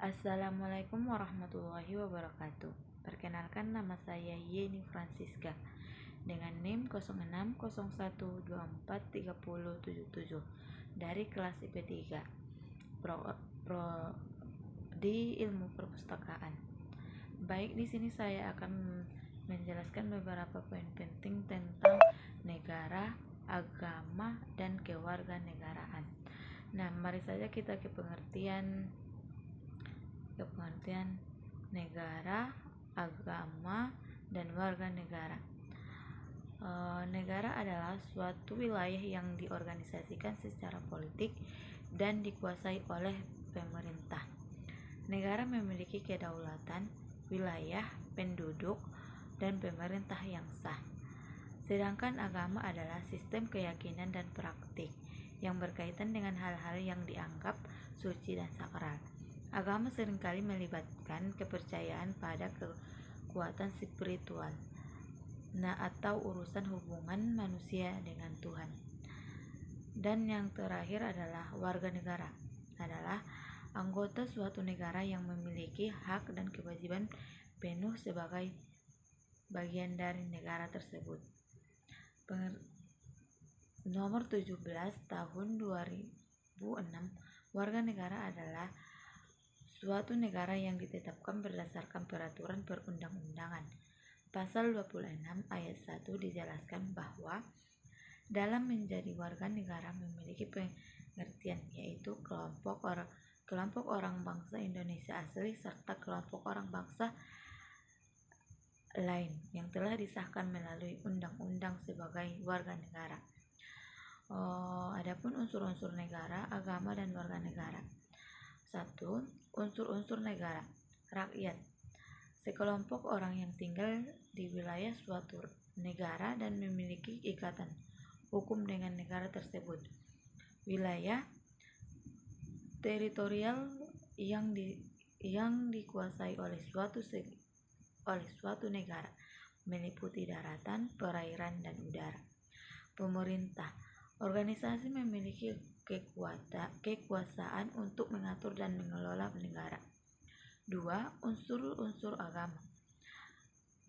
Assalamualaikum warahmatullahi wabarakatuh. Perkenalkan, nama saya Yeni Francisca dengan NIM 0601243077 dari kelas IP3 di Ilmu Perpustakaan. Baik, di sini saya akan menjelaskan beberapa poin penting tentang negara, agama, dan kewarganegaraan. Nah, mari saja kita ke pengertian negara, agama, dan warga negara. Negara adalah suatu wilayah yang diorganisasikan secara politik dan dikuasai oleh pemerintah. Negara memiliki kedaulatan, wilayah, penduduk, dan pemerintah yang sah. Sedangkan agama adalah sistem keyakinan dan praktik yang berkaitan dengan hal-hal yang dianggap suci dan sakral. Agama seringkali melibatkan kepercayaan pada kekuatan spiritual, atau urusan hubungan manusia dengan Tuhan. Dan yang terakhir adalah warga negara, adalah anggota suatu negara yang memiliki hak dan kewajiban penuh sebagai bagian dari negara tersebut. Nomor 17 tahun 2006, warga negara adalah suatu negara yang ditetapkan berdasarkan peraturan perundang-undangan. Pasal 26 ayat 1 dijelaskan bahwa dalam menjadi warga negara memiliki pengertian, yaitu kelompok orang bangsa Indonesia asli serta kelompok orang bangsa lain yang telah disahkan melalui undang-undang sebagai warga negara. Adapun unsur-unsur negara, agama, dan warga negara. 1. Unsur-unsur negara. Rakyat, sekelompok orang yang tinggal di wilayah suatu negara dan memiliki ikatan hukum dengan negara tersebut. Wilayah, teritorial yang dikuasai oleh suatu negara, meliputi daratan, perairan, dan udara. Pemerintah, organisasi memiliki kekuasaan untuk mengatur dan mengelola negara. 2. Unsur-unsur agama.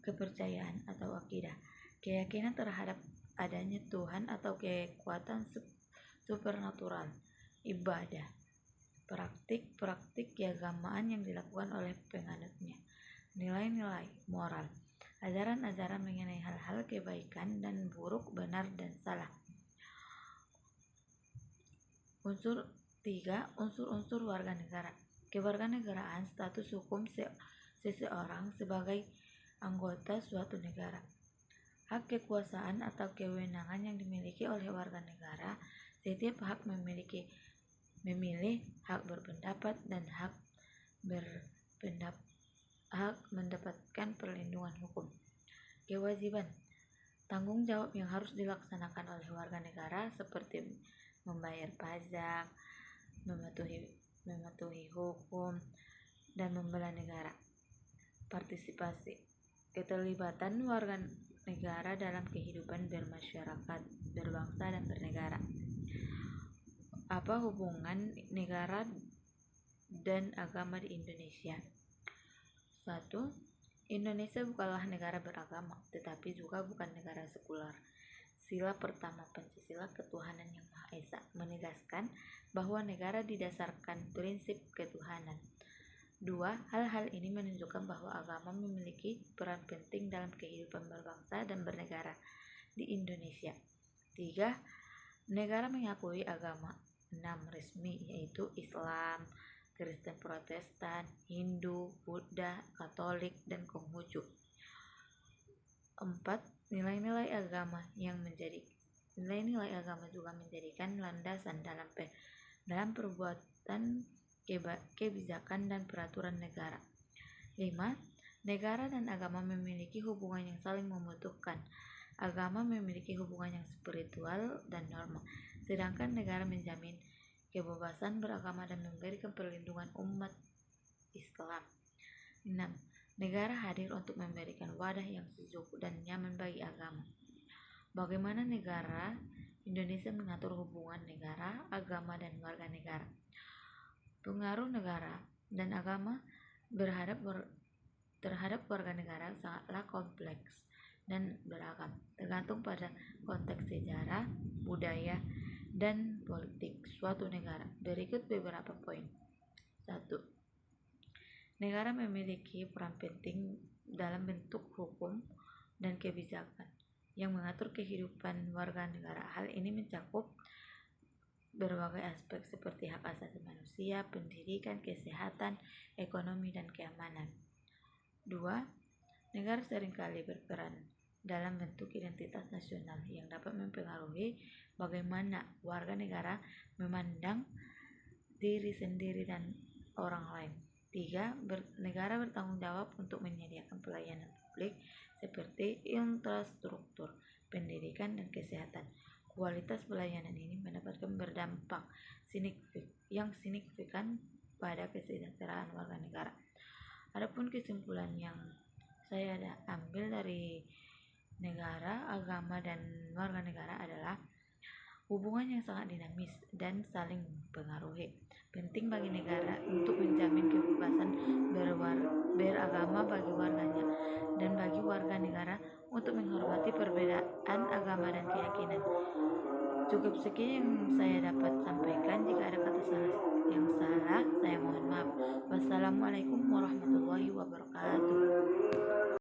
Kepercayaan atau akidah, keyakinan terhadap adanya Tuhan atau kekuatan supernatural. Ibadah, praktik keagamaan yang dilakukan oleh penganutnya. Nilai-nilai moral, ajaran-ajaran mengenai hal-hal kebaikan dan buruk, benar dan salah. 3. Unsur-unsur warga negara. Kewarganegaraan, status hukum seseorang sebagai anggota suatu negara. Hak kekuasaan atau kewenangan yang dimiliki oleh warga negara. Setiap hak memilih, hak berpendapat, dan hak mendapatkan perlindungan hukum. Kewajiban, tanggung jawab yang harus dilaksanakan oleh warga negara seperti membayar pajak, mematuhi hukum, dan membela negara. Partisipasi, keterlibatan warga negara dalam kehidupan bermasyarakat, berbangsa, dan bernegara. Apa hubungan negara dan agama di Indonesia? 1. Indonesia bukanlah negara beragama, tetapi juga bukan negara sekular. Sila pertama Pancasila Ketuhanan Yang Maha Esa menegaskan bahwa negara didasarkan prinsip ketuhanan. 2. Hal-hal ini menunjukkan bahwa agama memiliki peran penting dalam kehidupan berbangsa dan bernegara di Indonesia. 3. Negara mengakui agama 6 resmi, yaitu Islam, Kristen Protestan, Hindu, Buddha, Katolik, dan Konghucu. 4. Nilai-nilai agama juga menjadikan landasan dalam perbuatan, kebijakan, dan peraturan negara. 5. Negara dan agama memiliki hubungan yang saling membutuhkan. Agama memiliki hubungan yang spiritual dan norma, sedangkan negara menjamin kebebasan beragama dan memberikan perlindungan umat Islam. 6. Negara hadir untuk memberikan wadah yang sejuk dan nyaman bagi agama. Bagaimana negara Indonesia mengatur hubungan negara, agama, dan warga negara? Pengaruh negara. dan agama terhadap warga negara sangatlah kompleks dan beragam, tergantung pada konteks sejarah, budaya, dan politik suatu negara. Berikut beberapa poin. 1. Negara memiliki peran penting dalam bentuk hukum dan kebijakan yang mengatur kehidupan warga negara. Hal ini mencakup berbagai aspek seperti hak asasi manusia, pendidikan, kesehatan, ekonomi, dan keamanan. 2. Negara seringkali berperan dalam bentuk identitas nasional yang dapat mempengaruhi bagaimana warga negara memandang diri sendiri dan orang lain. 3. Negara bertanggung jawab untuk menyediakan pelayanan publik seperti infrastruktur, pendidikan, dan kesehatan. Kualitas pelayanan ini mendapatkan berdampak yang signifikan pada kesejahteraan warga negara. Adapun kesimpulan yang saya ambil dari negara, agama, dan warga negara adalah hubungan yang sangat dinamis dan saling mempengaruhi. Penting bagi negara untuk menjamin kebebasan beragama bagi warganya dan bagi warga negara untuk menghormati perbedaan agama dan keyakinan. Cukup sekian yang saya dapat sampaikan. Jika ada kata yang salah, saya mohon maaf. Wassalamualaikum warahmatullahi wabarakatuh.